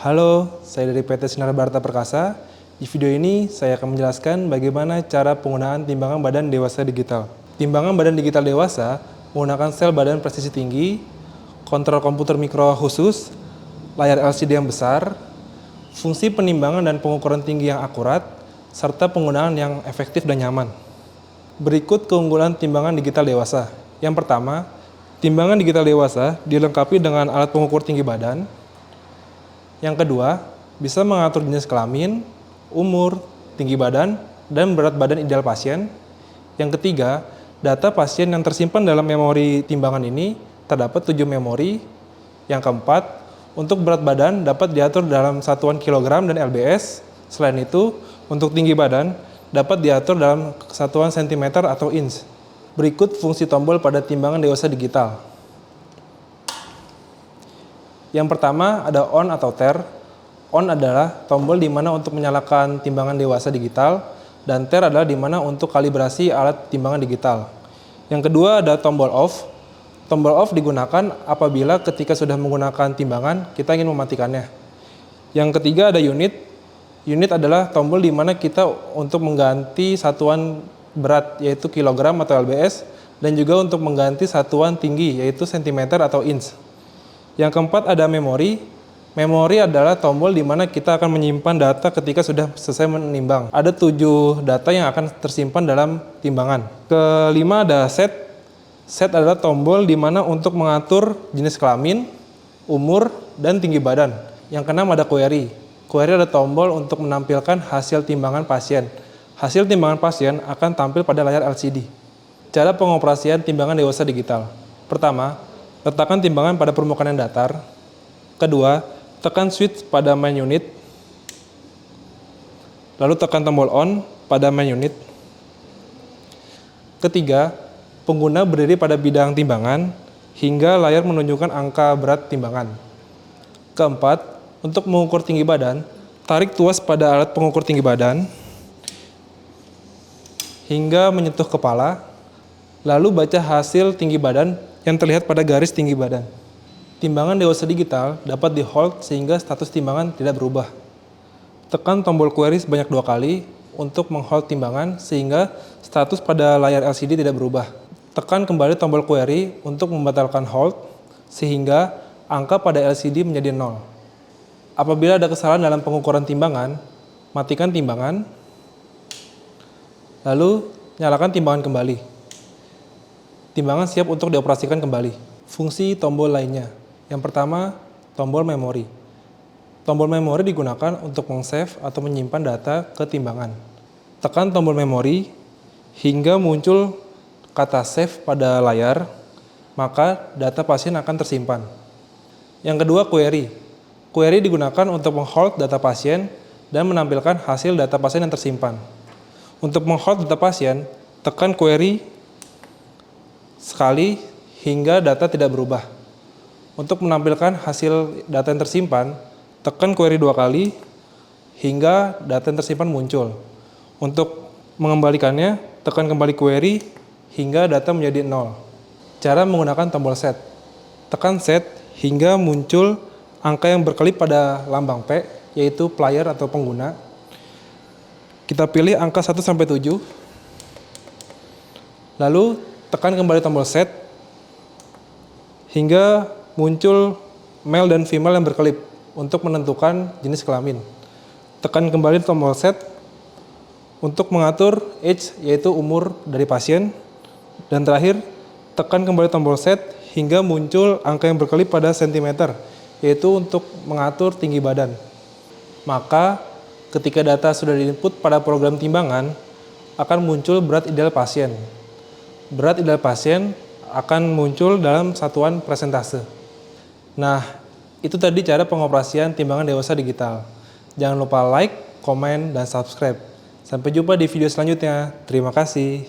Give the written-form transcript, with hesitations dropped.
Halo, saya dari PT Sinar Barta Perkasa. Di video ini saya akan menjelaskan bagaimana cara penggunaan timbangan badan dewasa digital. Timbangan badan digital dewasa menggunakan sel badan presisi tinggi, kontrol komputer mikro khusus, layar LCD yang besar, fungsi penimbangan dan pengukuran tinggi yang akurat, serta penggunaan yang efektif dan nyaman. Berikut keunggulan timbangan digital dewasa. Yang pertama, timbangan digital dewasa dilengkapi dengan alat pengukur tinggi badan. Yang kedua, bisa mengatur jenis kelamin, umur, tinggi badan, dan berat badan ideal pasien. Yang ketiga, data pasien yang tersimpan dalam memori timbangan ini terdapat 7 memori. Yang keempat, untuk berat badan dapat diatur dalam satuan kilogram dan lbs. Selain itu, untuk tinggi badan dapat diatur dalam satuan sentimeter atau inch. Berikut fungsi tombol pada timbangan dewasa digital. Yang pertama ada on atau ter. On adalah tombol di mana untuk menyalakan timbangan dewasa digital, dan ter adalah di mana untuk kalibrasi alat timbangan digital. Yang kedua ada tombol off. Tombol off digunakan apabila ketika sudah menggunakan timbangan kita ingin mematikannya. Yang ketiga ada unit. Unit adalah tombol di mana kita untuk mengganti satuan berat yaitu kilogram atau lbs, dan juga untuk mengganti satuan tinggi yaitu sentimeter atau inch. Yang keempat ada memori. Memori adalah tombol di mana kita akan menyimpan data ketika sudah selesai menimbang. Ada 7 data yang akan tersimpan dalam timbangan. Kelima ada set. Set adalah tombol di mana untuk mengatur jenis kelamin, umur, dan tinggi badan. Yang keenam ada query. Query adalah tombol untuk menampilkan hasil timbangan pasien. Hasil timbangan pasien akan tampil pada layar LCD. Cara pengoperasian timbangan dewasa digital. Pertama, letakkan timbangan pada permukaan yang datar. Kedua, tekan switch pada main unit. Lalu tekan tombol on pada main unit. Ketiga, pengguna berdiri pada bidang timbangan hingga layar menunjukkan angka berat timbangan. Keempat, untuk mengukur tinggi badan, tarik tuas pada alat pengukur tinggi badan hingga menyentuh kepala, lalu baca hasil tinggi badan yang terlihat pada garis tinggi badan. Timbangan dewasa digital dapat di-hold sehingga status timbangan tidak berubah. Tekan tombol query sebanyak 2 kali untuk meng-hold timbangan sehingga status pada layar LCD tidak berubah. Tekan kembali tombol query untuk membatalkan hold sehingga angka pada LCD menjadi 0. Apabila ada kesalahan dalam pengukuran timbangan, matikan timbangan, lalu nyalakan timbangan kembali. Timbangan siap untuk dioperasikan kembali. Fungsi tombol lainnya. Yang pertama, tombol memori. Tombol memori digunakan untuk meng-save atau menyimpan data ke timbangan. Tekan tombol memori hingga muncul kata save pada layar, maka data pasien akan tersimpan. Yang kedua, query. Query digunakan untuk meng-hold data pasien dan menampilkan hasil data pasien yang tersimpan. Untuk meng-hold data pasien, tekan query sekali hingga data tidak berubah. Untuk menampilkan hasil data yang tersimpan, tekan query 2 kali hingga data yang tersimpan muncul. Untuk mengembalikannya, tekan kembali query hingga data menjadi 0. Cara menggunakan tombol set. Tekan set hingga muncul angka yang berkelip pada lambang P, yaitu player atau pengguna. Kita pilih angka 1-7. Lalu tekan kembali tombol set hingga muncul male dan female yang berkelip untuk menentukan jenis kelamin. Tekan kembali tombol set untuk mengatur age yaitu umur dari pasien. Dan terakhir, tekan kembali tombol set hingga muncul angka yang berkelip pada sentimeter yaitu untuk mengatur tinggi badan. Maka ketika data sudah diinput pada program timbangan akan muncul berat ideal pasien. Berat ideal pasien akan muncul dalam satuan persentase. Nah, itu tadi cara pengoperasian timbangan dewasa digital. Jangan lupa like, komen, dan subscribe. Sampai jumpa di video selanjutnya. Terima kasih.